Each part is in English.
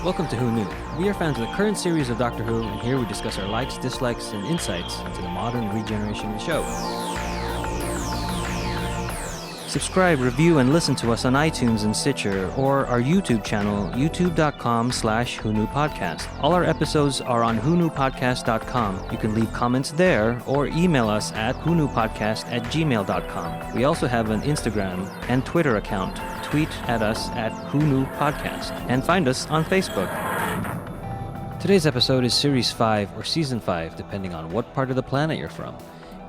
Welcome to Who Knew. We are fans of the current series of Doctor Who, and here we discuss our likes, dislikes, and insights into the modern regeneration of the show. Subscribe, review, and listen to us on iTunes and Stitcher, or our YouTube channel, youtube.com/WhoKnewPodcast. All our episodes are on WhoKnewPodcast.com. You can leave comments there, or email us at WhoKnewPodcast@gmail.com. We also have an Instagram and Twitter account. Tweet at us at WhoKnewPodcast, and find us on Facebook. Today's episode is Series 5 or Season 5, depending on what part of the planet you're from.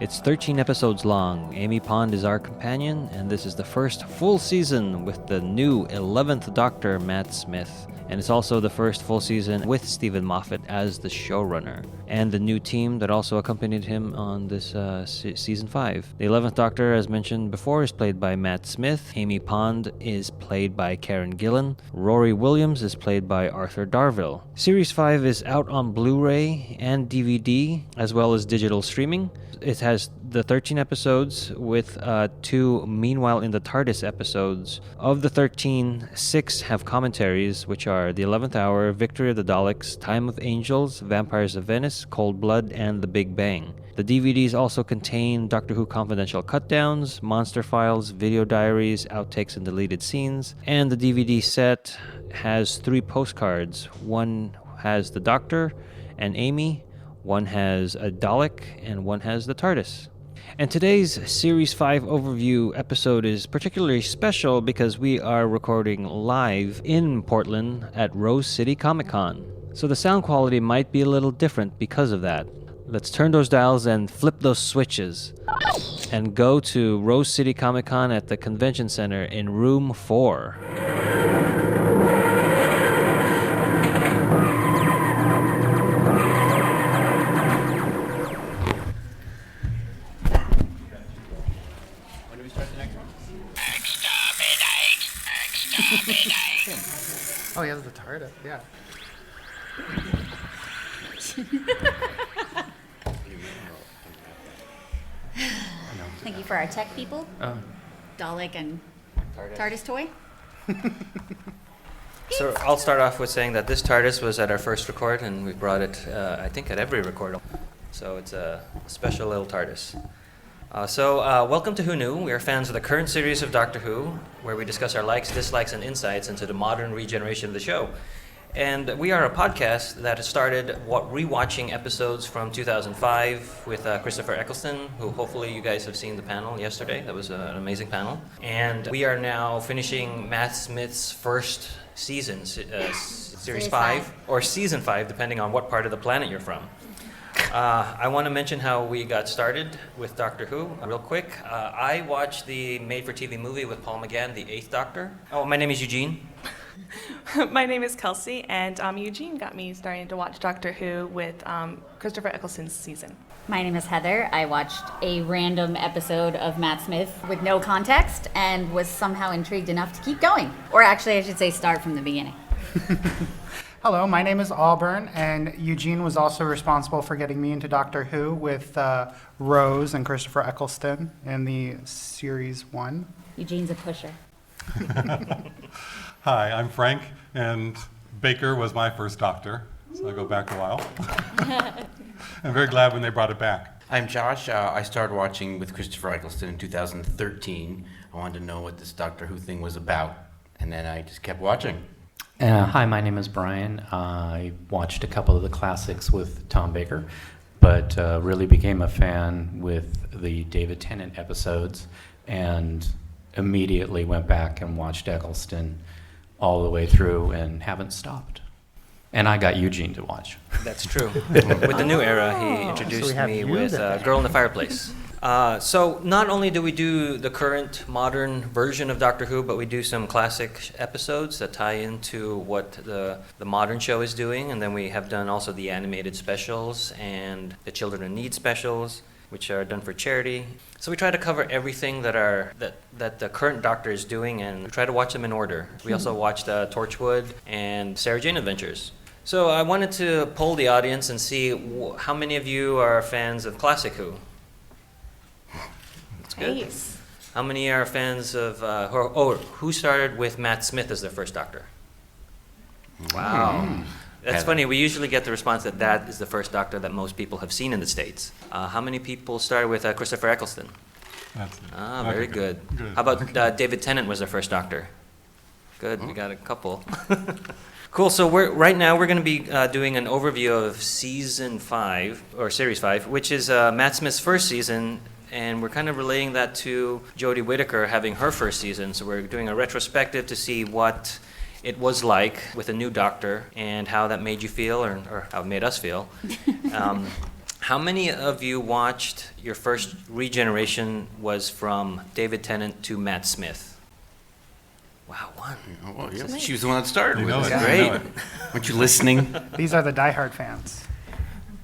It's 13 episodes long. Amy Pond is our companion, and this is the first full season with the new 11th Doctor, Matt Smith. And it's also the first full season with Stephen Moffat as the showrunner, and the new team that also accompanied him on this Season 5. The 11th Doctor, as mentioned before, is played by Matt Smith. Amy Pond is played by Karen Gillan. Rory Williams is played by Arthur Darvill. Series 5 is out on Blu-ray and DVD, as well as digital streaming. It has the 13 episodes with 2 Meanwhile in the TARDIS episodes. Of the 13, 6 have commentaries, which are The 11th Hour, Victory of the Daleks, Time of Angels, Vampires of Venice, Cold Blood, and The Big Bang. The DVDs also contain Doctor Who confidential cutdowns, monster files, video diaries, outtakes, and deleted scenes. And the DVD set has 3 postcards. One has the Doctor and Amy, one has a Dalek, and one has the TARDIS. And today's Series 5 overview episode is particularly special because we are recording live in Portland at Rose City Comic Con. So the sound quality might be a little different because of that. Let's turn those dials and flip those switches and go to Rose City Comic Con at the Convention Center in Room 4. Oh, yeah, the TARDIS, yeah. Thank you for our tech people. Dalek and TARDIS toy. So I'll start off with saying that this TARDIS was at our first record, and we brought it, I think, at every record. So it's a special little TARDIS. Welcome to Who Knew. We are fans of the current series of Doctor Who, where we discuss our likes, dislikes, and insights into the modern regeneration of the show. And we are a podcast that started rewatching episodes from 2005 with Christopher Eccleston, who hopefully you guys have seen the panel yesterday. That was an amazing panel. And we are now finishing Matt Smith's first season, Series 5, or Season 5, depending on what part of the planet you're from. I want to mention how we got started with Doctor Who real quick. I watched the made-for-TV movie with Paul McGann, The 8th Doctor. Oh, my name is Eugene. My name is Kelsey, and Eugene got me starting to watch Doctor Who with Christopher Eccleston's season. My name is Heather. I watched a random episode of Matt Smith with no context and was somehow intrigued enough to keep going. Or actually, I should say start from the beginning. Hello, my name is Auburn, and Eugene was also responsible for getting me into Doctor Who with Rose and Christopher Eccleston in the Series 1. Eugene's a pusher. Hi, I'm Frank, and Baker was my first Doctor, so I go back a while. I'm very glad when they brought it back. I'm Josh. I started watching with Christopher Eccleston in 2013. I wanted to know what this Doctor Who thing was about, and then I just kept watching. Hi, my name is Brian. I watched a couple of the classics with Tom Baker, but really became a fan with the David Tennant episodes, and immediately went back and watched Eccleston all the way through and haven't stopped. And I got Eugene to watch. That's true. With the new era, he introduced me with Girl in the Fireplace. So not only do we do the current modern version of Doctor Who, but we do some classic episodes that tie into what the modern show is doing, and then we have done also the animated specials and the Children in Need specials, which are done for charity. So we try to cover everything that the current Doctor is doing, and we try to watch them in order. We also watched Torchwood and Sarah Jane Adventures. So I wanted to poll the audience and see how many of you are fans of classic Who. That's good. Nice. How many are fans of, who started with Matt Smith as their first Doctor? Wow. That's Had- funny. We usually get the response that that is the first Doctor that most people have seen in the States. How many people started with Christopher Eccleston? That's it. Ah, Okay, very good. Good. How about David Tennant was their first Doctor? Good, we got a couple. Cool. So right now we're going to be doing an overview of season 5 or series 5, which is Matt Smith's first season, and we're kind of relating that to Jodie Whittaker having her first season. So we're doing a retrospective to see what it was like with a new Doctor and how that made you feel, or how it made us feel. How many of you watched your first regeneration was from David Tennant to Matt Smith? Wow, one. Oh, well, yeah, she was the one that started You with know it. it. Great. You know it. Weren't you listening? These are the diehard fans.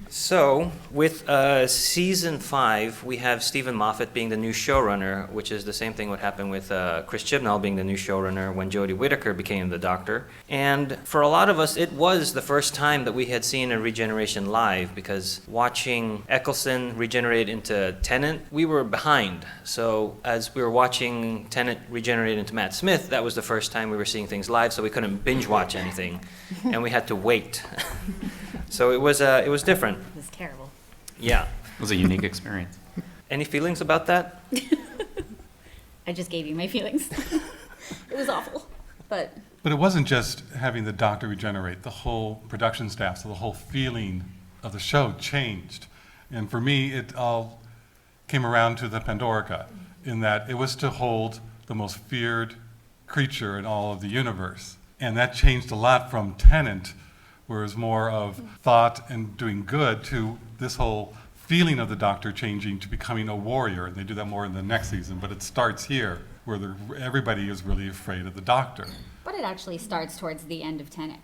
So, with season 5, we have Stephen Moffat being the new showrunner, which is the same thing what happened with Chris Chibnall being the new showrunner when Jodie Whittaker became the Doctor. And for a lot of us, it was the first time that we had seen a regeneration live, because watching Eccleston regenerate into Tennant, we were behind. So, as we were watching Tennant regenerate into Matt Smith, that was the first time we were seeing things live, so we couldn't binge watch anything, and we had to wait. So it was different. It was terrible. Yeah. It was a unique experience. Any feelings about that? I just gave you my feelings. It was awful, but But it wasn't just having the Doctor regenerate. The whole production staff, so the whole feeling of the show changed. And for me, it all came around to the Pandorica, in that it was to hold the most feared creature in all of the universe. And that changed a lot from Tennant, where it was more of thought and doing good, to this whole feeling of the Doctor changing to becoming a warrior. And they do that more in the next season, but it starts here, where everybody is really afraid of the Doctor. it actually starts towards the end of Tennant.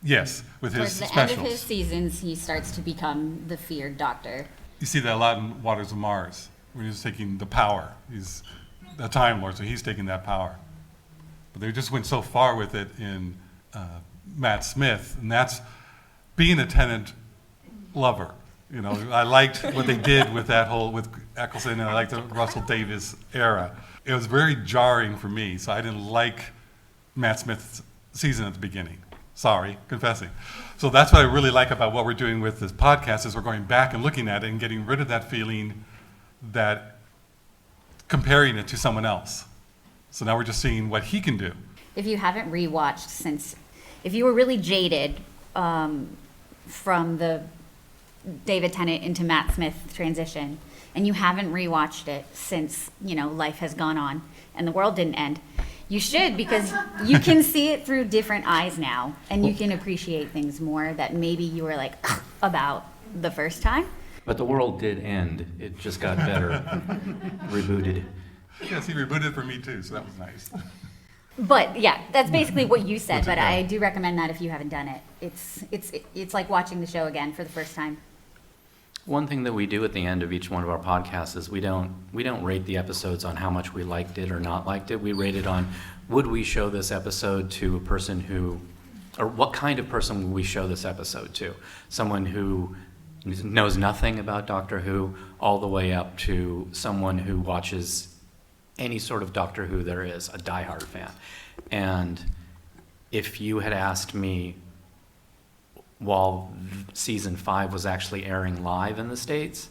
Yes, with his Towards the specials. end of his seasons, he starts to become the feared Doctor. You see that a lot in Waters of Mars, when he's taking the power. He's a Time Lord, so he's taking that power. But they just went so far with it in Matt Smith, and that's being a Tennant lover. You know, I liked what they did with that whole, with Eccleston, and I liked the Russell Davies era. It was very jarring for me, so I didn't like Matt Smith's season at the beginning. Sorry, confessing. So that's what I really like about what we're doing with this podcast, is we're going back and looking at it and getting rid of that feeling, that comparing it to someone else. So now we're just seeing what he can do. If you haven't rewatched since, if you were really jaded from the David Tennant into Matt Smith transition, and you haven't rewatched it since, you know, life has gone on and the world didn't end, you should, because you can see it through different eyes now, and you can appreciate things more that maybe you were like about the first time. But the world did end. It just got better. Rebooted. Yes, he rebooted for me too, so that was nice. But yeah, that's basically what you said. What's it But called? I do recommend that if you haven't done it, it's like watching the show again for the first time. One thing that we do at the end of each one of our podcasts is we don't rate the episodes on how much we liked it or not liked it. We rate it on, would we show this episode to a person who, or what kind of person would we show this episode to? Someone who knows nothing about Doctor Who, all the way up to someone who watches any sort of Doctor Who there is, a diehard fan. And if you had asked me, while season 5 was actually airing live in the States,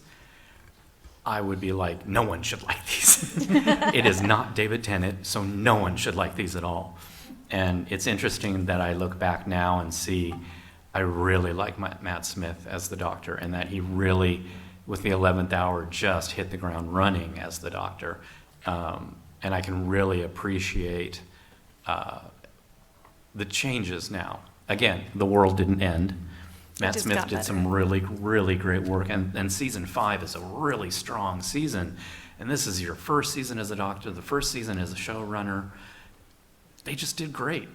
I would be like, no one should like these. It is not David Tennant, so no one should like these at all. And it's interesting that I look back now and see I really like Matt Smith as the Doctor, and that he really, with the 11th hour, just hit the ground running as the Doctor. And I can really appreciate the changes now. Again, the world didn't end. Matt just Smith got did some really, really great work, and season 5 is a really strong season. And this is your first season as a Doctor, the first season as a showrunner. They just did great.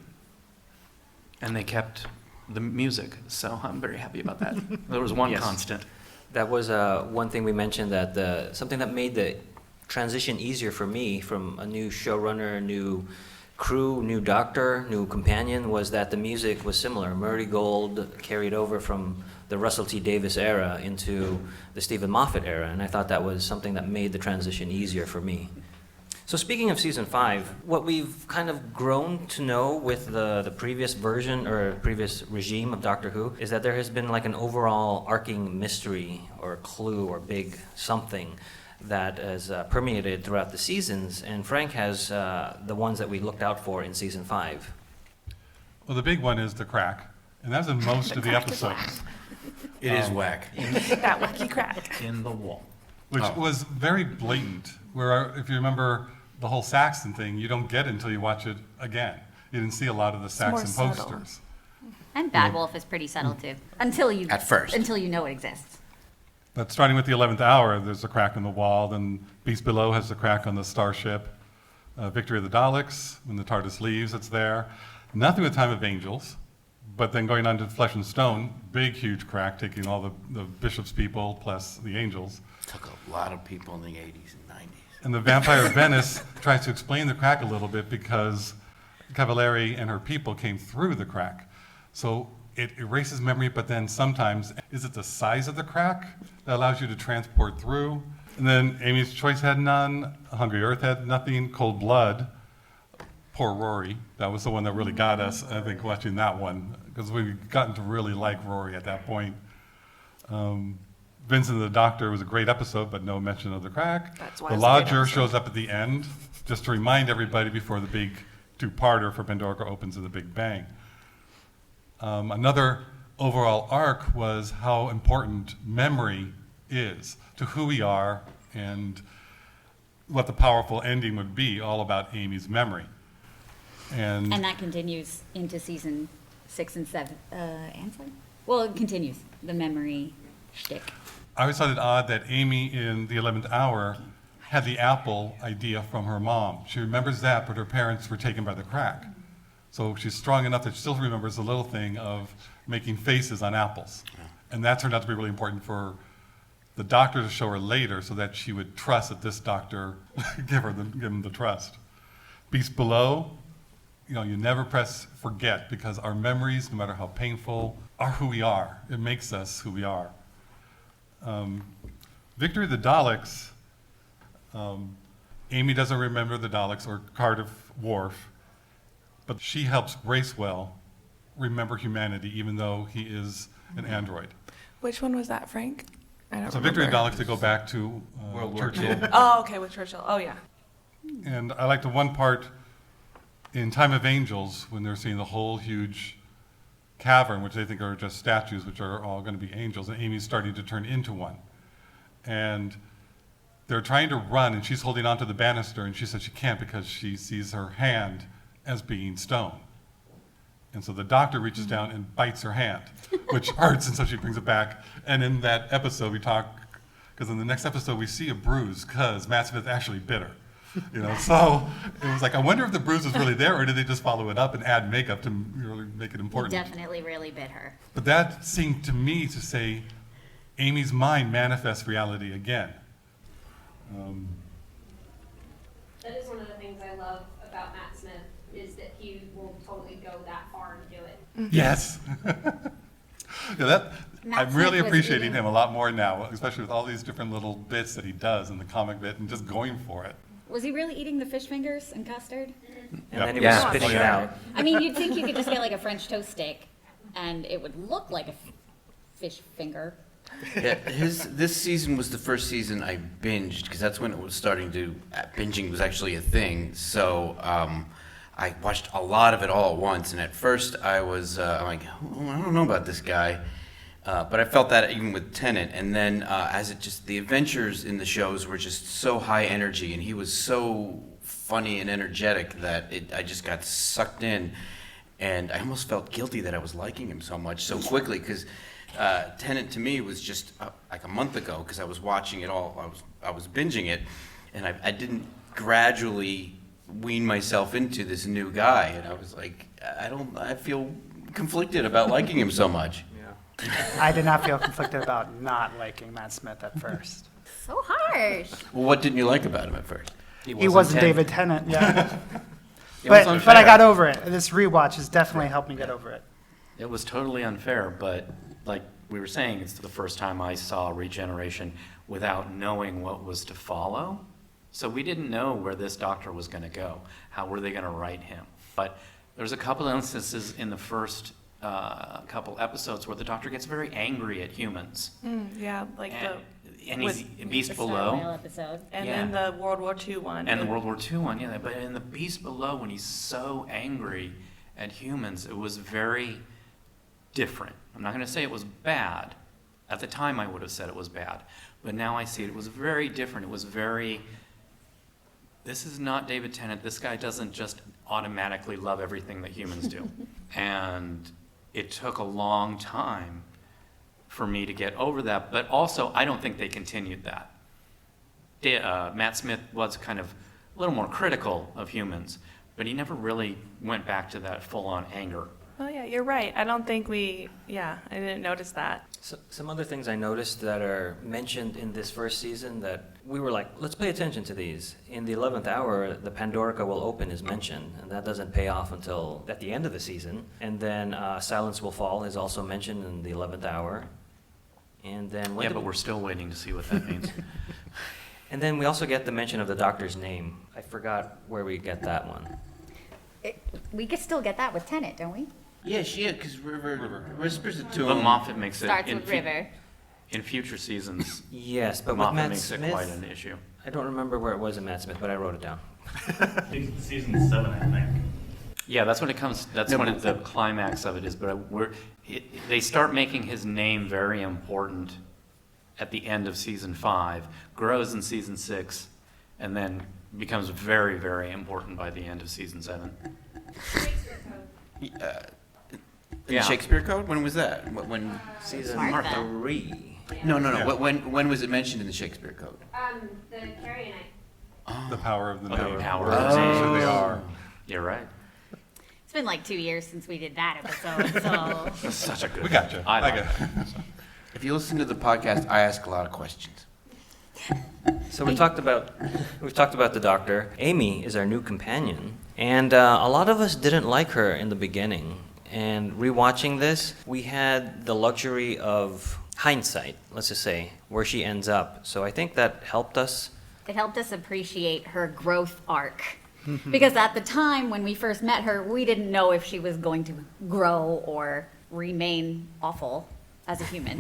And they kept the music, so I'm very happy about that. There was one Yes. constant. That was one thing we mentioned, that something that made the transition easier for me from a new showrunner, new crew, new Doctor, new companion, was that the music was similar. Murray Gold carried over from the Russell T Davies era into the Stephen Moffat era, and I thought that was something that made the transition easier for me. So speaking of season 5, what we've kind of grown to know with the previous version or previous regime of Doctor Who is that there has been like an overall arcing mystery or clue or big something that has permeated throughout the seasons, and Frank has the ones that we looked out for in season 5. Well, the big one is the crack, and that's in most of the crack is episodes, It is whack. That wacky crack. In the wall. which was very blatant. Where if you remember the whole Saxon thing, you don't get it until you watch it again. You didn't see a lot of the more Saxon subtle. posters. And Bad Wolf is pretty subtle too, until you At first. until you know it exists. But starting with the 11th hour, there's a crack in the wall. Then Beast Below has the crack on the starship. Victory of the Daleks, when the TARDIS leaves, it's there. Nothing with Time of Angels. But then going on to Flesh and Stone, big, huge crack, taking all the Bishop's people plus the angels. Took a lot of people in the 80s and 90s. And the Vampire of Venice tries to explain the crack a little bit because Cavalieri and her people came through the crack. So it erases memory, but then sometimes, is it the size of the crack that allows you to transport through? And then Amy's Choice had none, Hungry Earth had nothing, Cold Blood. Poor Rory, that was the one that really got us, I think, watching that one, because we'd gotten to really like Rory at that point. Vincent the Doctor was a great episode, but no mention of the crack. That's why The it's a great Lodger episode. shows up at the end, just to remind everybody before the big two-parter for Pandora opens in the Big Bang. Another overall arc was how important memory is to who we are and what the powerful ending would be, all about Amy's memory. And that continues into season 6 and 7. And 7? Well, it continues the memory shtick. I always thought it odd that Amy in the 11th hour had the apple idea from her mom. She remembers that, but her parents were taken by the crack. So she's strong enough that she still remembers the little thing of making faces on apples. And that turned out to be really important for the doctor to show her later so that she would trust that this doctor give him the trust. Beast Below, you never press forget because our memories, no matter how painful, are who we are. It makes us who we are. Victory of the Daleks, Amy doesn't remember the Daleks or Cardiff Wharf, but she helps Bracewell remember humanity even though he is an android. Which one was that, Frank? I don't So Victory of the remember. Daleks, they go back to World War Churchill. II. Oh, okay, with Churchill. Oh, yeah. And I like the one part in Time of Angels when they're seeing the whole huge cavern, which they think are just statues, which are all going to be angels, and Amy's starting to turn into one. And they're trying to run, and she's holding onto the banister, and she says she can't because she sees her hand as being stone. And so the doctor reaches down and bites her hand, which hurts, and so she brings it back. And in that episode, we talk, because in the next episode, we see a bruise, because Matt Smith actually bit her. So it was like, I wonder if the bruise was really there, or did they just follow it up and add makeup to really make it He important? definitely really bit her. But that seemed to me to say Amy's mind manifests reality again. That is one of the things I love about Matt Smith, is that he will totally go that far to do it. Yes. Matt I'm really Smith was appreciating eating- him a lot more now, especially with all these different little bits that he does in the comic bit and just going for it. Was he really eating the fish fingers and custard? And Yep. then he Yeah. was spitting Oh, it yeah. out. I mean, you'd think you could just get like a French toast stick and it would look like a fish finger. Yeah, this season was the first season I binged because that's when it was starting to binging was actually a thing. So I watched a lot of it all at once, and at first I was I'm like, oh, I don't know about this guy, but I felt that even with Tennant. And then as it just the adventures in the shows were just so high energy, and he was so funny and energetic that I just got sucked in, and I almost felt guilty that I was liking him so much so quickly because. Tennant to me was just like a month ago because I was watching it all. I was binging it, and I didn't gradually wean myself into this new guy, and I was like, I feel conflicted about liking him so much. I did not feel conflicted about not liking Matt Smith at first. So harsh. Well, what didn't you like about him at first? He wasn't David Tennant, yeah. It was but I unfair. got over it. This rewatch has definitely helped me get over it. It was totally unfair, but like we were saying, it's the first time I saw Regeneration without knowing what was to follow. So we didn't know where this Doctor was going to go. How were they going to write him? But there's a couple instances in the first couple episodes where the Doctor gets very angry at humans. Yeah, like And he's in Beast The Below. Star Whale episode. and Yeah. then the World War II one. And the World War II one, yeah. But in the Beast Below, when he's so angry at humans, it was very different. I'm not going to say it was bad. At the time, I would have said it was bad. But now I see it was very different. It was very, this is not David Tennant. This guy doesn't just automatically love everything that humans do. And it took a long time for me to get over that. But also, I don't think they continued that. Matt Smith was kind of a little more critical of humans, but he never really went back to that full-on anger. Oh yeah, you're right. I don't think I didn't notice that. So, some other things I noticed that are mentioned in this first season that we were like, let's pay attention to these. In the 11th hour, the Pandorica will open is mentioned, and that doesn't pay off until at the end of the season. And then Silence Will Fall is also mentioned in the 11th hour. And then Yeah, but we're still waiting to see what that means. And then we also get the mention of the Doctor's name. I forgot where we get that one. We could still get that with Tennant, don't we? Yeah, because River whispers it to But him. Moffat makes it Starts with River. in future seasons. Yes, but with Moffat Matt makes it Smith, quite an issue. I don't remember where it was in Matt Smith, but I wrote it down. I think it's season 7, I think. Yeah, that's when it comes. That's No, when but- the climax of it is. But they start making his name very important at the end of season 5, grows in season 6, and then becomes very, very important by the end of season 7. Shakespeare Code. In Yeah. Shakespeare Code? When was that? When? Season Martha. 3. No. Yeah. When was it mentioned in the Shakespeare Code? The Carrie and I. The power of the Oh, the name. power Or of the so name. they are. You're right. It's been like 2 years since we did that episode, so. That's such a good. We got you. I like got it. If you listen to the podcast, I ask a lot of questions. So we've talked about the Doctor. Amy is our new companion, and a lot of us didn't like her in the beginning. And rewatching this, we had the luxury of hindsight, let's just say, where she ends up. So I think that helped us. It helped us appreciate her growth arc. Because at the time when we first met her, we didn't know if she was going to grow or remain awful as a human.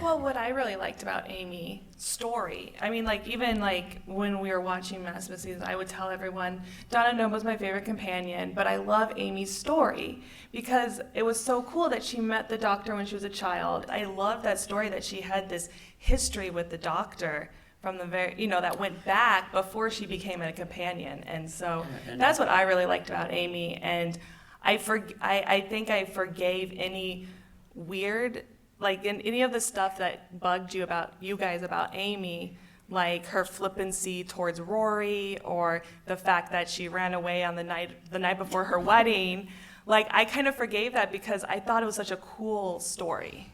Well, what I really liked about Amy's story, I mean, like, even like when we were watching Matt Smith season, I would tell everyone, Donna Noma's my favorite companion, but I love Amy's story because it was so cool that she met the Doctor when she was a child. I love that story that she had this history with the Doctor from the very, that went back before she became a companion. And so that's what I really liked about Amy. And I think I forgave any weird, like in any of the stuff that bugged you guys about Amy, like her flippancy towards Rory or the fact that she ran away on the night before her wedding. Like, I kind of forgave that because I thought it was such a cool story.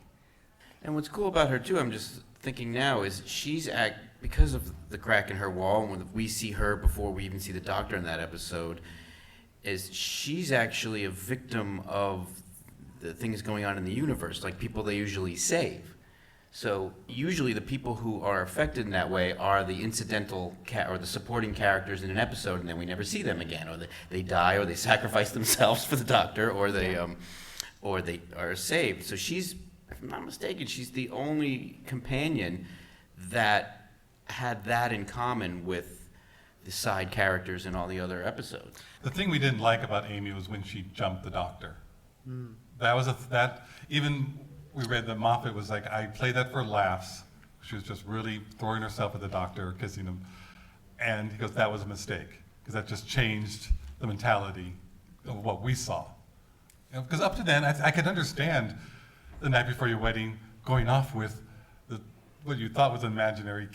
And what's cool about her too, I'm just thinking now, is because of the crack in her wall, when we see her before we even see the Doctor in that episode, is she's actually a victim of the things going on in the universe, like people they usually save. So usually the people who are affected in that way are the incidental or the supporting characters in an episode, and then we never see them again, or they die, or they sacrifice themselves for the Doctor, or they are saved. So she's, if I'm not mistaken, she's the only companion that had that in common with the side characters in all the other episodes. The thing we didn't like about Amy was when she jumped the Doctor. Even we read that Moffat was like, I played that for laughs. She was just really throwing herself at the Doctor, kissing him. And he goes, that was a mistake, because that just changed the mentality of what we saw. Because up to then, I could understand the night before your wedding going off with what you thought was an imaginary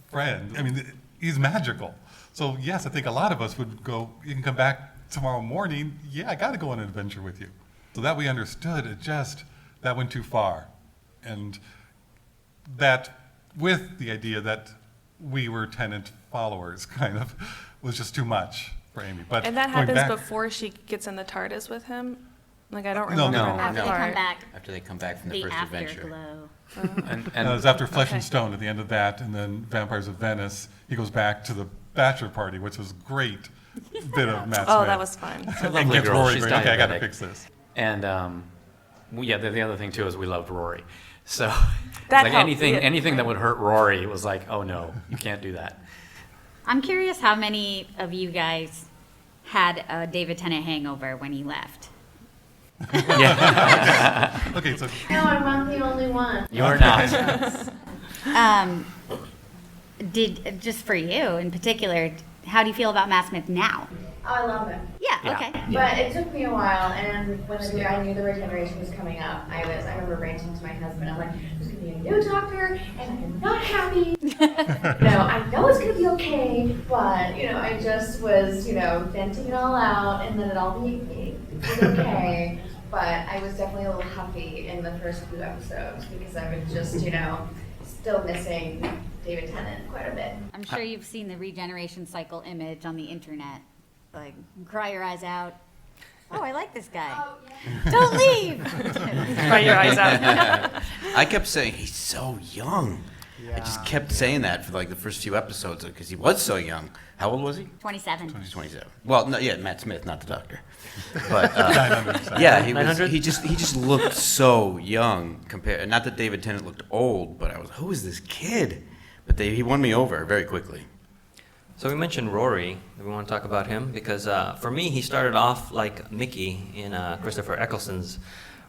friend. I mean, he's magical. So yes, I think a lot of us would go, you can come back tomorrow morning, yeah, I got to go on an adventure with you. So that we understood, that went too far. And that, with the idea that we were Tennant followers, kind of, was just too much for Amy. But And that going happens back, before she gets in the TARDIS with him? Like, I don't No, remember no, that After they part. come back, After they come back from the the first adventure. afterglow. And It was after Flesh and Okay. Stone at the end of that, and then Vampires of Venice. He goes back to the bachelor party, which was a great bit of Matt Smith. Oh, that was fun. It's a And lovely gets girl. Rory She's going, okay, I got to diabetic. fix this. And the other thing too is we loved Rory. So That like helped, anything yeah. that would hurt Rory was like, oh no, you can't do that. I'm curious how many of you guys had a David Tennant hangover when he left. Okay, so No, I'm not the only one. You're not. Just for you in particular, how do you feel about Matt Smith now? Oh, I love him. Yeah, Yeah. okay. But it took me a while, and when I knew the regeneration was coming up, I remember ranting to my husband, I'm like, there's gonna be a new doctor, and I'm not happy. I know it's gonna be okay, but, I just was, venting it all out, and then it was okay. But I was definitely a little huffy in the first few episodes, because I was just, still missing David Tennant quite a bit. I'm sure you've seen the regeneration cycle image on the internet. Like, cry your eyes out. Oh, I like this guy. Oh, yeah. Don't leave! Cry your eyes out. I kept saying, he's so young. I just kept saying that for like the first few episodes because he was so young. How old was he? 27. He's 27. Well, no, yeah, Matt Smith, not the doctor. But 900. yeah, he 900? just looked so young compared. Not that David Tennant looked old, but I was, who is this kid? But he won me over very quickly. So we mentioned Rory. Do we want to talk about him? Because for me, he started off like Mickey in Christopher Eccleston's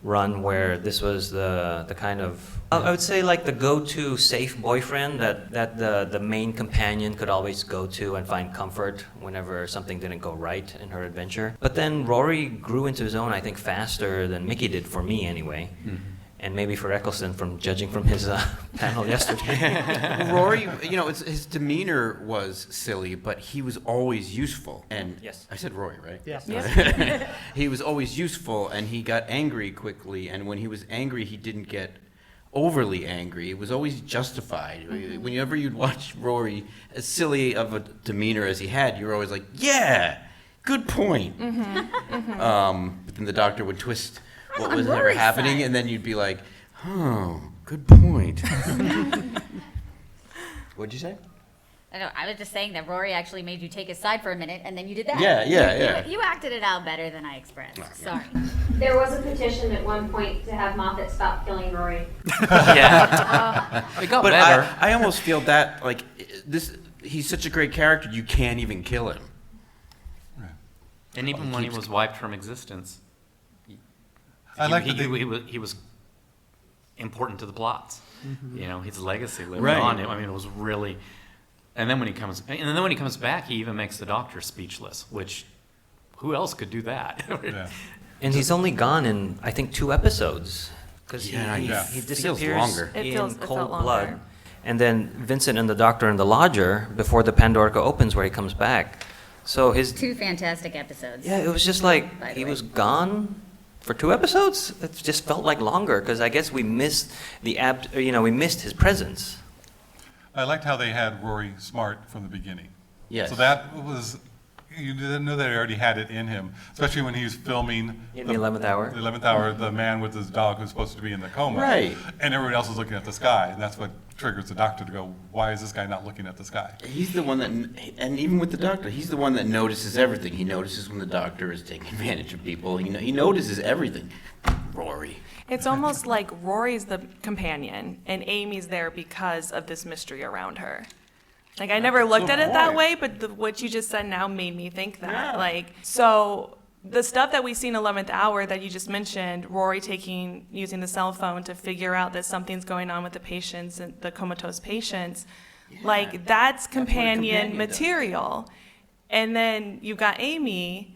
run, where this was the kind of, I would say, like the go-to safe boyfriend that the main companion could always go to and find comfort whenever something didn't go right in her adventure. But then Rory grew into his own, I think, faster than Mickey did, for me anyway. Mm-hmm. And maybe for Eccleston, from judging from his panel yesterday. Rory, his demeanor was silly, but he was always useful. And Yes. I said Rory, right? Yes. He was always useful, and he got angry quickly. And when he was angry, he didn't get overly angry. It was always justified. Whenever you'd watch Rory, as silly of a demeanor as he had, you were always like, "Yeah, good point." But then the doctor would twist what on was ever Rory's happening, side. and then you'd be like, "Oh, good point." What'd you say? I was just saying that Rory actually made you take his side for a minute, and then you did that. Yeah. You acted it out better than I expressed. Sorry. There was a petition at one point to have Moffat stop killing Rory. Yeah. It got But better. I almost feel that like this. He's such a great character, you can't even kill him. And even when he was wiped from existence, I like that he was important to the plots. His legacy lived Right. on. I mean, it was really. And then when he comes back, he even makes the doctor speechless. Which, who else could do that? Yeah. And he's only gone in, I think, 2 episodes. Because Yeah, he it feels disappears longer. It in felt Cold longer. Blood. And then Vincent and the Doctor and the Lodger, before the Pandorica opens, where he comes back. So his... 2 fantastic episodes. Yeah, it was just like, By the he way. was gone for 2 episodes? It just felt like longer, because I guess we missed we missed his presence. I liked how they had Rory smart from the beginning. Yes. So that was, you didn't know that he already had it in him, especially when he was filming. In the 11th hour. The 11th hour, the man with his dog who's supposed to be in the coma. Right. And everyone else is looking at the sky, and that's what triggers the doctor to go, why is this guy not looking at the sky? He's the one that, and even with the doctor, he's the one that notices everything. He notices when the doctor is taking advantage of people. He notices everything. Rory. It's almost like Rory's the companion and Amy's there because of this mystery around her. Like, I never looked at it that way, but what you just said now made me think that. Yeah. Like, so the stuff that we see in 11th Hour that you just mentioned, Rory using the cell phone to figure out that something's going on with the patients and the comatose patients, like, that's what a companion companion material. And then you've got Amy,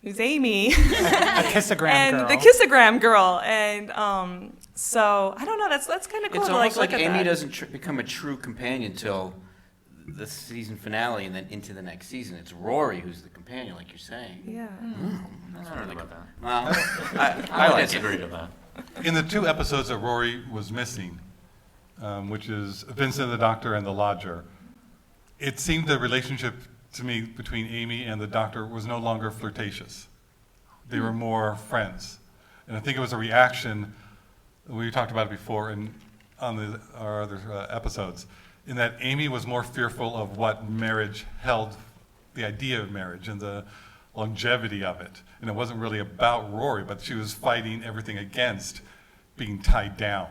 who's Amy. A kissogram and girl. the kissogram girl, and so I don't know. That's kind of cool It's to almost look like at Amy that. doesn't become a true companion till the season finale and then into the next season. It's Rory who's the companion, like you're saying. Yeah. I don't know about that. Well, I I like disagree it. to that. In the 2 episodes that Rory was missing, which is Vincent the Doctor and the Lodger, it seemed the relationship to me between Amy and the Doctor was no longer flirtatious. They were more friends. And I think it was a reaction, we talked about it before on our other episodes, in that Amy was more fearful of what marriage held, the idea of marriage and the longevity of it. And it wasn't really about Rory, but she was fighting everything against being tied down.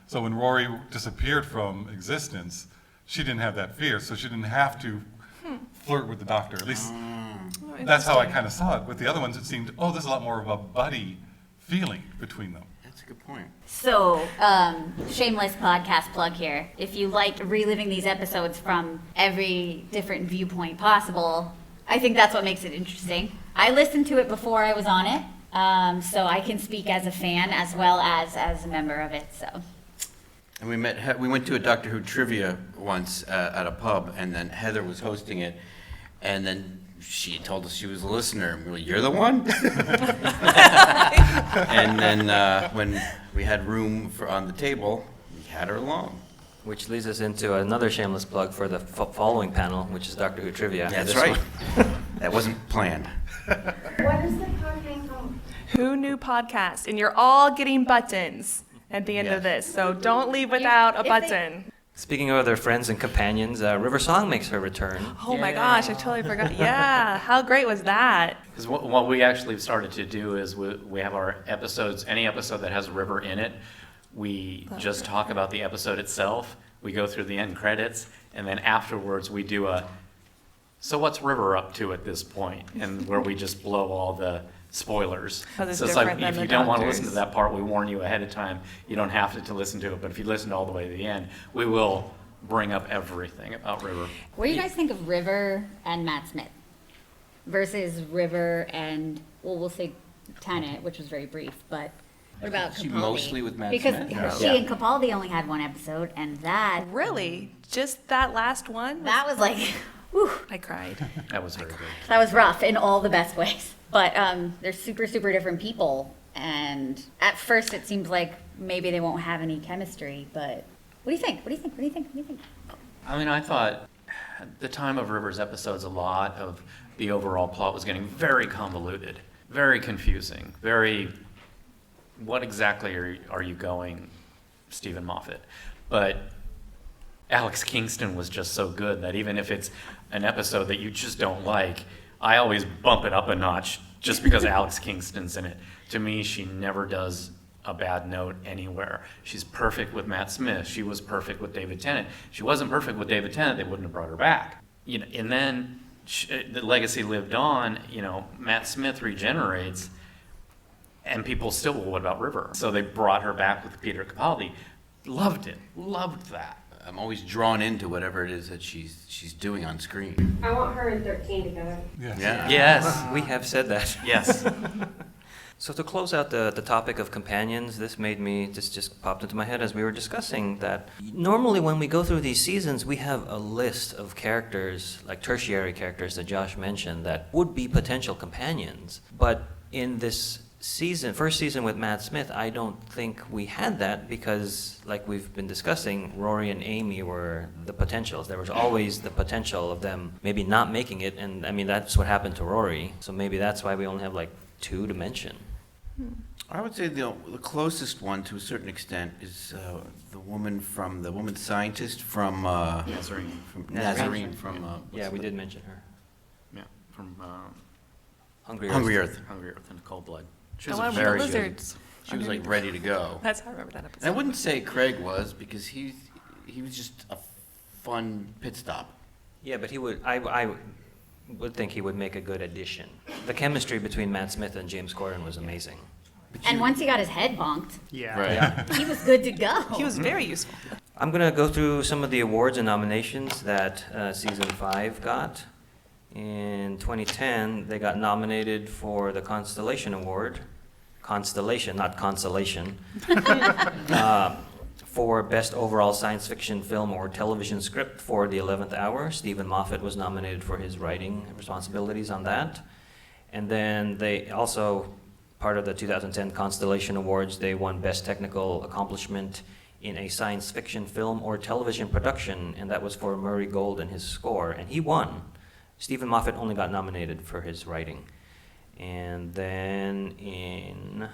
So when Rory disappeared from existence, she didn't have that fear, so she didn't have to flirt with the doctor. At least that's how I kind of saw it. With the other ones, it seemed, there's a lot more of a buddy feeling between them. That's a good point. So, shameless podcast plug here. If you like reliving these episodes from every different viewpoint possible, I think that's what makes it interesting. I listened to it before I was on it, so I can speak as a fan as well as a member of it. So. And we went to a Doctor Who trivia once at a pub, and then Heather was hosting it, and then she told us she was a listener. And we were like, "You're the one?" And then when we had room on the table, we had her along. Which leads us into another shameless plug for the following panel, which is Doctor Who Trivia. That's right. That wasn't planned. What is the podcast called? Who Knew Podcast, and you're all getting buttons at the end of this, so don't leave without a button. Speaking of other friends and companions, River Song makes her return. Oh my gosh, I totally forgot. Yeah, how great was that? Because what we actually started to do is we have our episodes, any episode that has River in it, we just talk about the episode itself, we go through the end credits, and then afterwards we do so what's River up to at this point? And where we just blow all the spoilers. Oh, that's So it's different like, than if the you don't want to listen to doctors. that part, we warn you ahead of time. You don't have to listen to it, but if you listen all the way to the end, we will bring up everything about River. What do you guys think of River and Matt Smith versus River and, well, we'll say Tennant, which was very brief, but what about Capaldi? She mostly with Matt because Smith? Because she and Capaldi only had one episode, and that Really? Just that last one? was like, whew, I cried. That was very good. that was rough in all the best ways. But they're super, super different people, and at first it seems like maybe they won't have any chemistry, but what do you think? What do you think? What do you think? What do you think? I mean, I thought at the time of River's episodes, a lot of the overall plot was getting very convoluted, very confusing, what exactly are you going, Stephen Moffat? But Alex Kingston was just so good that even if it's an episode that you just don't like, I always bump it up a notch just because Alex Kingston's in it. To me, she never does a bad note anywhere. She's perfect with Matt Smith. She was perfect with David Tennant. She wasn't perfect with David Tennant, they wouldn't have brought her back. And then the legacy lived on. Matt Smith regenerates, and people still, well, what about River? So they brought her back with Peter Capaldi. Loved it. Loved that. I'm always drawn into whatever it is that she's doing on screen. I want her and 13 together. Yes. Yeah. Yes. We have said that. Yes. So to close out the topic of companions, this just popped into my head as we were discussing that normally when we go through these seasons, we have a list of characters, like tertiary characters that Josh mentioned, that would be potential companions. But in this first season with Matt Smith, I don't think we had that because, like we've been discussing, Rory and Amy were the potentials. There was always the potential of them maybe not making it, and I mean, that's what happened to Rory. So maybe that's why we only have like 2 to mention. I would say the closest one to a certain extent is the woman scientist from Nazarene. Nazarene from Yeah, we did mention her. Yeah, from Hungry Hungry Earth. Earth. Hungry Earth and Cold Blood. The one with the very good. lizards. She was like ready to go. That's how I remember that And I episode. wouldn't say Craig was because he was just a fun pit stop. Yeah, but I would think he would make a good addition. The chemistry between Matt Smith and James Corden was amazing. And once he got his head bonked, Yeah. Right. he was good to go. He was very useful. I'm going to go through some of the awards and nominations that Season 5 got. In 2010, they got nominated for the Constellation Award. Constellation, not consolation. For Best Overall Science Fiction Film or Television Script for The 11th Hour. Stephen Moffat was nominated for his writing responsibilities on that. And then they also, part of the 2010 Constellation Awards, they won Best Technical Accomplishment in a Science Fiction Film or Television Production, and that was for Murray Gold and his score, and he won. Stephen Moffat only got nominated for his writing. And then in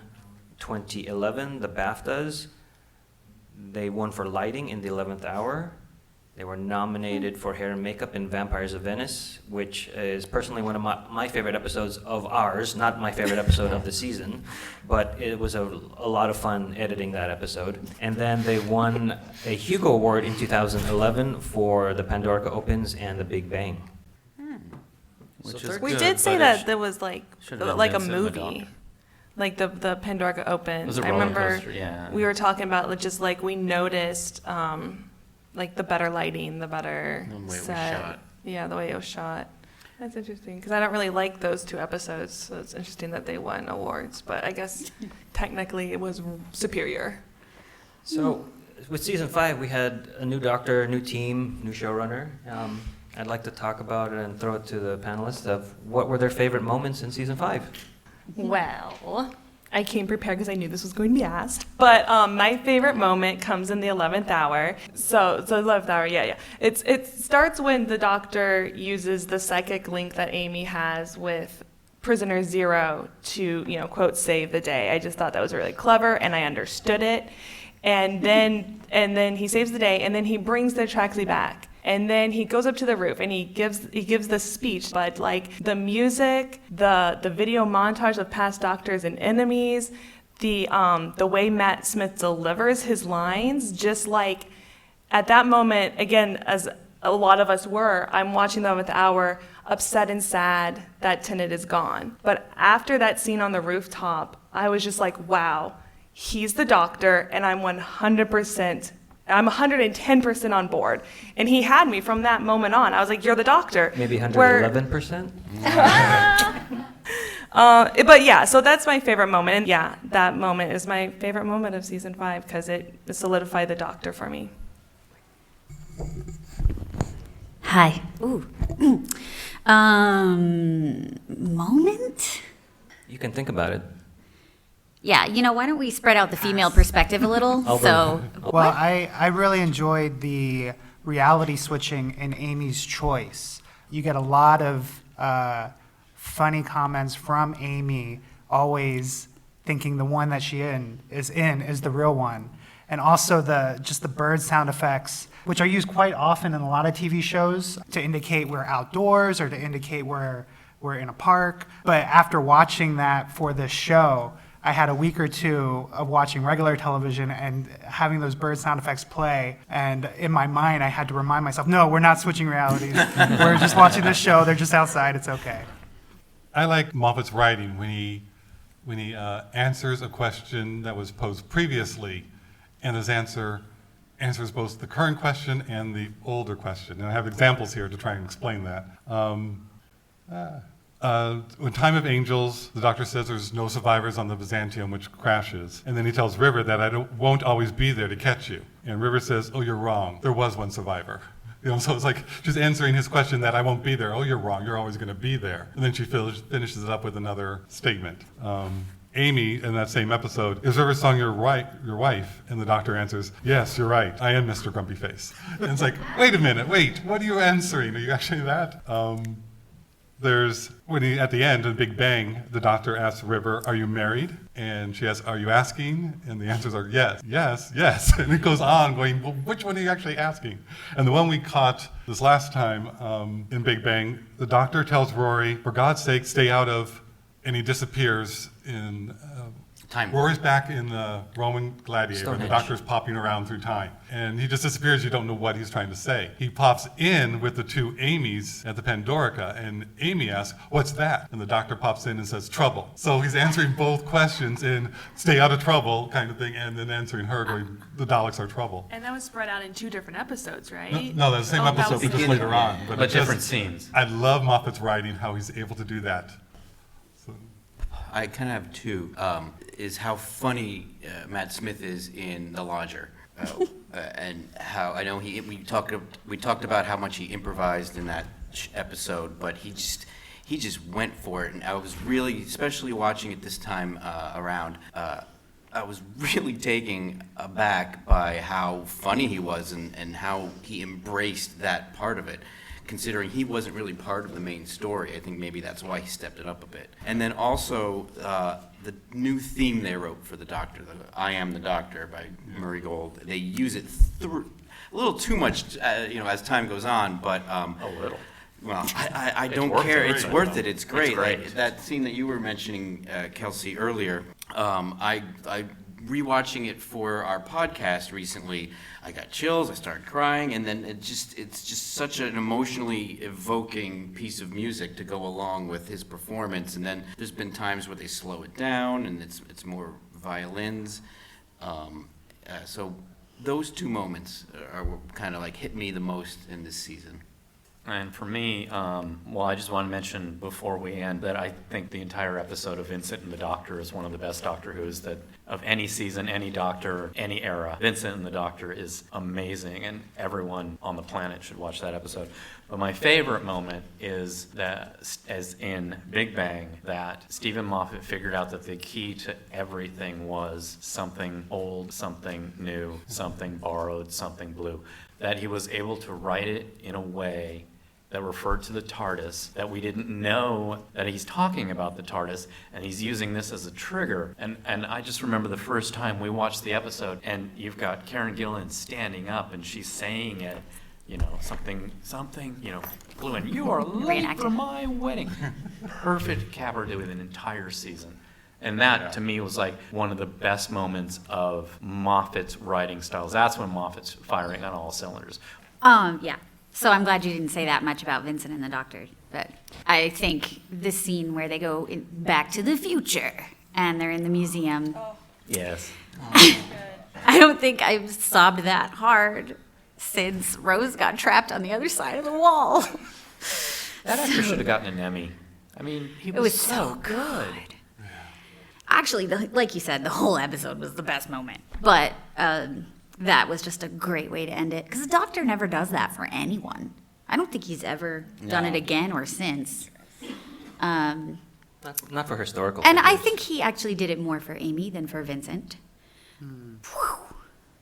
2011, the BAFTAs, they won for lighting in the 11th hour. They were nominated for hair and makeup in Vampires of Venice, which is personally one of my favorite episodes of ours, not my favorite episode of the season, but it was a lot of fun editing that episode. And then they won a Hugo Award in 2011 for the Pandorica Opens and the Big Bang. Which So is We good, did say but that there was like Should've been like a Vincent movie, Madonna. like the Pandorica Opens. It was a I roller remember coaster, yeah. we were talking about just like we noticed like the better lighting, the better The way it was set. shot. Yeah, the way it was shot. That's interesting because I don't really like those two episodes, so it's interesting that they won awards. But I guess technically it was superior. So with season 5, we had a new doctor, new team, new showrunner. I'd like to talk about it and throw it to the panelists of what were their favorite moments in season 5. Well, I came prepared because I knew this was going to be asked. But my favorite moment comes in the 11th hour. So 11th hour, yeah. It starts when the doctor uses the psychic link that Amy has with prisoner Zero to, quote, save the day. I just thought that was really clever, and I understood it. And then he saves the day, and then he brings the Traxie back. And then he goes up to the roof and he gives the speech, but like the music, the video montage of past doctors and enemies, the way Matt Smith delivers his lines, just like at that moment, again, as a lot of us were, I'm watching the 11th hour, upset and sad that Tennant is gone. But after that scene on the rooftop, I was just like, wow, he's the doctor, and I'm 110% on board. And he had me from that moment on. I was like, you're the doctor. Maybe Where- 111%? But yeah, so that's my favorite moment. And yeah, that moment is my favorite moment of season 5 because it solidified the doctor for me. Hi. Ooh. Moment? You can think about it. Yeah, why don't we spread out the female perspective a little? So, Well, I really enjoyed the reality switching in Amy's choice. You get a lot of funny comments from Amy, always thinking the one that she is the real one. And also the bird sound effects, which are used quite often in a lot of TV shows to indicate we're outdoors or to indicate we're in a park. But after watching that for this show, I had a week or two of watching regular television and having those bird sound effects play. And in my mind, I had to remind myself, no, we're not switching realities. We're just watching this show. They're just outside. It's okay. I like Moffat's writing when he answers a question that was posed previously, and his answer answers both the current question and the older question. And I have examples here to try and explain that. When Time of Angels, the doctor says there's no survivors on the Byzantium, which crashes. And then he tells River that I won't always be there to catch you. And River says, oh, you're wrong. There was one survivor. So it's like just answering his question that I won't be there. Oh, you're wrong. You're always going to be there. And then she finishes it up with another statement. Amy, in that same episode, is River Song your wife? And the doctor answers, yes, you're right. I am Mr. Grumpy Face. And it's like, wait a minute. Wait, what are you answering? Are you actually that? At the end of Big Bang, the doctor asks River, are you married? And she asks, are you asking? And the answers are yes, yes, yes. And it goes on going, well, which one are you actually asking? And the one we caught this last time in Big Bang, the doctor tells Rory, for God's sake, stay out of, and he disappears in Time. Rory's back in the Roman gladiator, and the Stonehenge. doctor's popping around through time. And he just disappears, you don't know what he's trying to say. He pops in with the two Amy's at the Pandorica, and Amy asks, what's that? And the doctor pops in and says, trouble. So he's answering both questions in stay out of trouble kind of thing, and then answering her going, the Daleks are trouble. And that was spread out in 2 different episodes, right? No, that's the same Oh, that episode, was but just beginning. later on. But it's different just- scenes. I love Moffat's writing, how he's able to do that. So, I kind of have two. Is how funny Matt Smith is in The Lodger, and how I know we talked about how much he improvised in that episode, but he just went for it, and I was really, especially watching it this time around, I was really taken aback by how funny he was and how he embraced that part of it. considering he wasn't really part of the main story. I think maybe that's why he stepped it up a bit. And then also the new theme they wrote for the Doctor, the I Am the Doctor by Murray Gold, they use it a little too much, as time goes on, but A little. well, I don't worth care. it. It's worth it. It's great. great. That scene that you were mentioning, Kelsey, earlier, I rewatching it for our podcast recently, I got chills, I started crying, and then it's just such an emotionally evoking piece of music to go along with his performance. And then there's been times where they slow it down and it's more violins. So those two moments are kind of like hit me the most in this season. And for me, I just want to mention before we end that I think the entire episode of Vincent and the Doctor is one of the best Doctor Who's that of any season, any Doctor, any era. Vincent and the Doctor is amazing, and everyone on the planet should watch that episode. But my favorite moment is that, as in Big Bang, that Stephen Moffat figured out that the key to everything was something old, something new, something borrowed, something blue. That he was able to write it in a way that referred to the TARDIS, that we didn't know that he's talking about the TARDIS, and he's using this as a trigger. And I just remember the first time we watched the episode, and you've got Karen Gillan standing up, and she's saying it, something, blue, and you are late for my wedding. Perfect cabaret with an entire season. And that, to me, was like one of the best moments of Moffat's writing styles. That's when Moffat's firing on all cylinders. Yeah. So I'm glad you didn't say that much about Vincent and the Doctor. But I think the scene where they go back to the future and they're in the museum. Yes. I don't think I've sobbed that hard since Rose got trapped on the other side of the wall. That actor should have gotten an Emmy. I mean, he was so good. Actually, like you said, the whole episode was the best moment. But that was just a great way to end it. Because the Doctor never does that for anyone. I don't think he's ever done it again or since. Not for historical And I figures. think he actually did it more for Amy than for Vincent. Whew.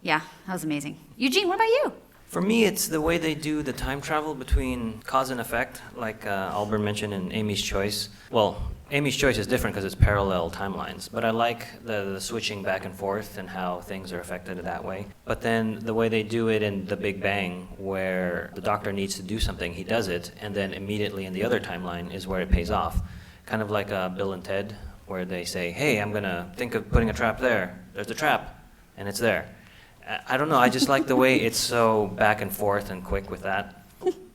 Yeah, that was amazing. Eugene, what about you? For me, it's the way they do the time travel between cause and effect, like Albert mentioned in Amy's Choice. Well, Amy's Choice is different because it's parallel timelines, but I like the switching back and forth and how things are affected that way. But then the way they do it in The Big Bang, where the Doctor needs to do something, he does it, and then immediately in the other timeline is where it pays off. Kind of like Bill and Ted, where they say, hey, I'm going to think of putting a trap there. There's a trap, and it's there. I don't know, I just like the way it's so back and forth and quick with that.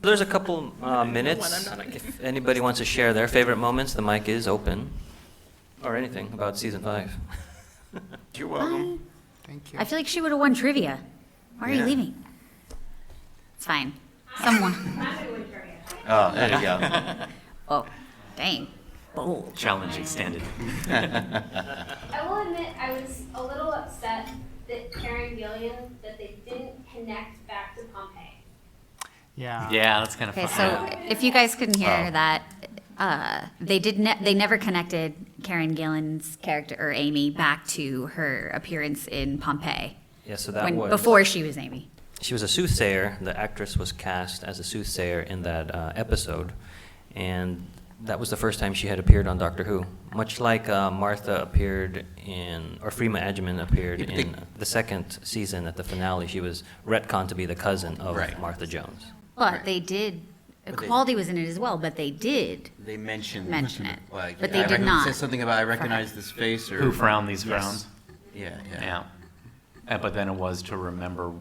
There's a couple minutes. If anybody wants to share their favorite moments, the mic is open. Or anything about season 5. You're welcome. Thank you. I feel like she would have won trivia. Why are you Yeah. leaving? It's fine. Someone. Oh, there you go. Oh, dang. Bold. Challenge extended. I will admit I was a little upset that Karen Gillian, that they didn't connect back to Pompeii. Yeah. Yeah, that's kind of Okay, fun. so if you guys couldn't hear that, they never connected Karen Gillan's character, or Amy, back to her appearance in Pompeii. Yeah, so that was... Before she was Amy. She was a soothsayer. The actress was cast as a soothsayer in that episode, and that was the first time she had appeared on Doctor Who. Much like Martha appeared in, or Freema Agyeman appeared in the second season at the finale. She was retconned to be the cousin of Martha Jones. But they did, Capaldi was in it as well, but they did They mention mention it. like, But they did not. Says something about I recognize this face or Who frowned these Yes. frowns? Yeah. Yeah. But then it was to remember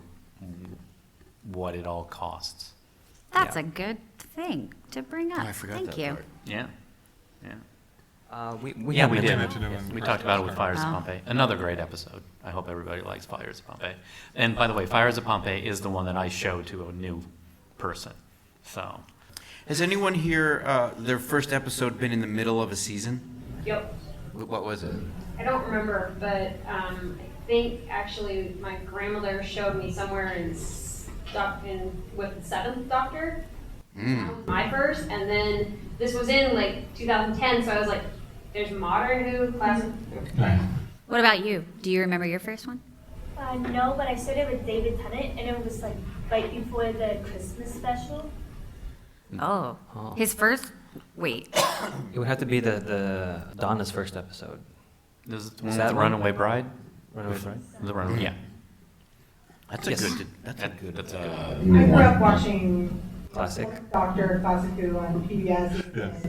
what it all costs. That's a good thing to bring up. Oh, I forgot Thank that you. part. Yeah. We Yeah, have we did. mentioned it in We the talked about it with Fires of Oh. Pompeii. Another great episode. I hope everybody likes Fires of Pompeii. And by the way, Fires of Pompeii is the one that I show to a new person. So, Has anyone here, their first episode been in the middle of a season? Yep. What was it? I don't remember, but I think actually my grandmother showed me somewhere with the 7th Doctor. That was my first, and then this was in like 2010, so I was like, there's Modern Who, Classic. What about you? Do you remember your first one? No, but I started with David Tennant, and it was like right before the Christmas special. Oh, his first. Wait. It would have to be the Donna's first episode. Was that that one? Runaway Bride? Runaway Bride? The Runaway, yeah. That's Yes. a good. That's I grew up watching Classic. Doctor Classic Who on PBS. Yes.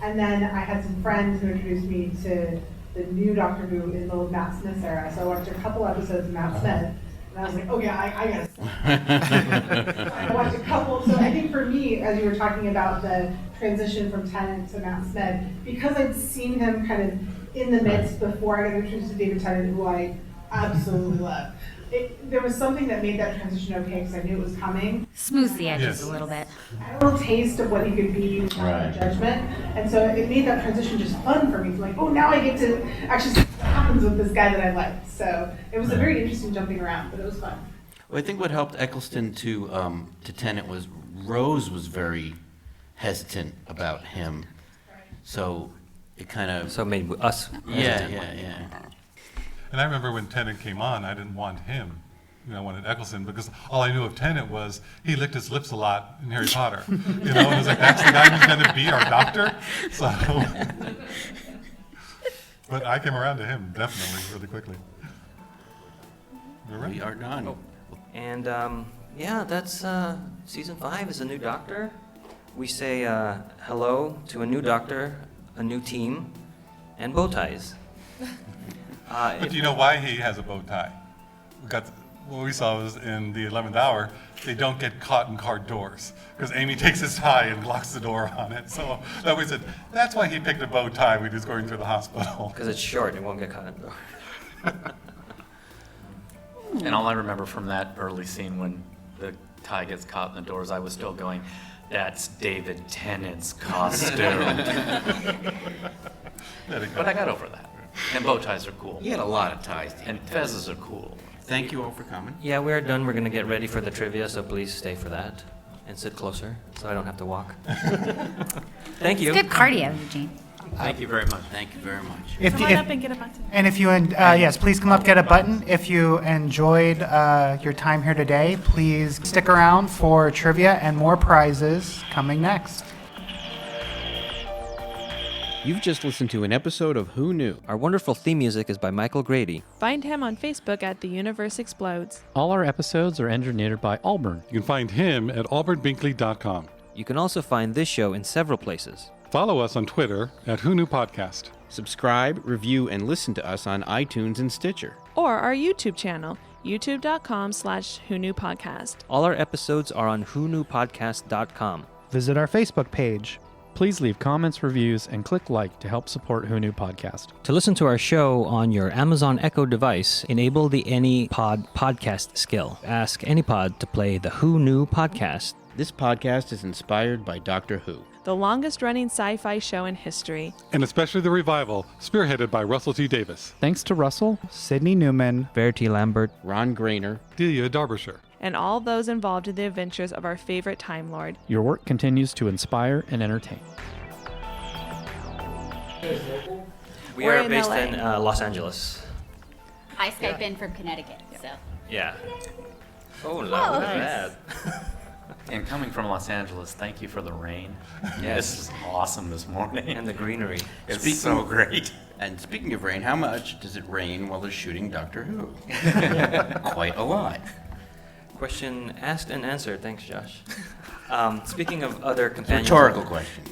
And then I had some friends who introduced me to the new Doctor Who in the Matt Smith era. So I watched a couple episodes of Matt Smith. And I was like, okay, I gotta stop. I watched a couple. So I think for me, as you were talking about the transition from Tennant to Matt Smith, because I'd seen him kind of in the midst before I got introduced to David Tennant, who I absolutely love. There was something that made that transition okay because I knew it was coming. Smooths the edges Yes. a little bit. I had a little taste of what he could be without judgment, and so it made that transition just fun for me. It's like, oh, now I get to actually see what happens with this guy that I liked. So it was a very interesting jumping around, but it was fun. Well, I think what helped Eccleston to Tennant was Rose was very hesitant about him, so it kind of So it made us. yeah. And I remember when Tennant came on, I didn't want him. I wanted Eccleston because all I knew of Tennant was he licked his lips a lot in Harry Potter. And I was like, that's the guy who's going to be our doctor? So, but I came around to him definitely really quickly. You're right. We are done. And yeah, that's season 5 is a new doctor. We say hello to a new doctor, a new team, and bow ties. But do you know why he has a bow tie? What we saw was in the 11th hour, they don't get caught in car doors because Amy takes his tie and locks the door on it. So that we said, that's why he picked a bow tie when he was going through the hospital. Because it's short, it won't get caught in the door. And all I remember from that early scene when the tie gets caught in the doors, I was still going, that's David Tennant's costume. But I got over that. And bow ties are cool. He had a lot of ties. And fezzes are cool. Thank you all for coming. Yeah, we're done. We're going to get ready for the trivia, so please stay for that. And sit closer, so I don't have to walk. Thank you. It's good cardio, Eugene. Thank you very much. Thank you very much. If, Come on up and get a button. and if you, yes, please come up, get a button. If you enjoyed your time here today, please stick around for trivia and more prizes coming next. You've just listened to an episode of Who Knew? Our wonderful theme music is by Michael Grady. Find him on Facebook at The Universe Explodes. All our episodes are engineered by Auburn. You can find him at auburnbinkley.com. You can also find this show in several places. Follow us on Twitter at Who Knew Podcast. Subscribe, review, and listen to us on iTunes and Stitcher. Or our YouTube channel, youtube.com/WhoKnewPodcast. All our episodes are on whoknewpodcast.com. Visit our Facebook page. Please leave comments, reviews, and click like to help support Who Knew Podcast. To listen to our show on your Amazon Echo device, enable the AnyPod podcast skill. Ask AnyPod to play the Who Knew podcast. This podcast is inspired by Doctor Who. The longest running sci-fi show in history. And especially the revival, spearheaded by Russell T. Davis, Thanks to Russell, Sydney Newman, Verity Lambert, Ron Grainer, Delia Derbyshire. And all those involved in the adventures of our favorite Time Lord. your work continues to inspire and entertain. We We're are in based LA. in Los Angeles. I Skype in from Connecticut, so. Yeah. Oh, look Oh, at nice. that. And coming from Los Angeles, thank you for the rain. Yes. This is awesome this morning. And the greenery. It's so great. And speaking of rain, how much does it rain while they're shooting Doctor Who? Quite a lot. Question asked and answered. Thanks, Josh. Speaking of other companions. Rhetorical question.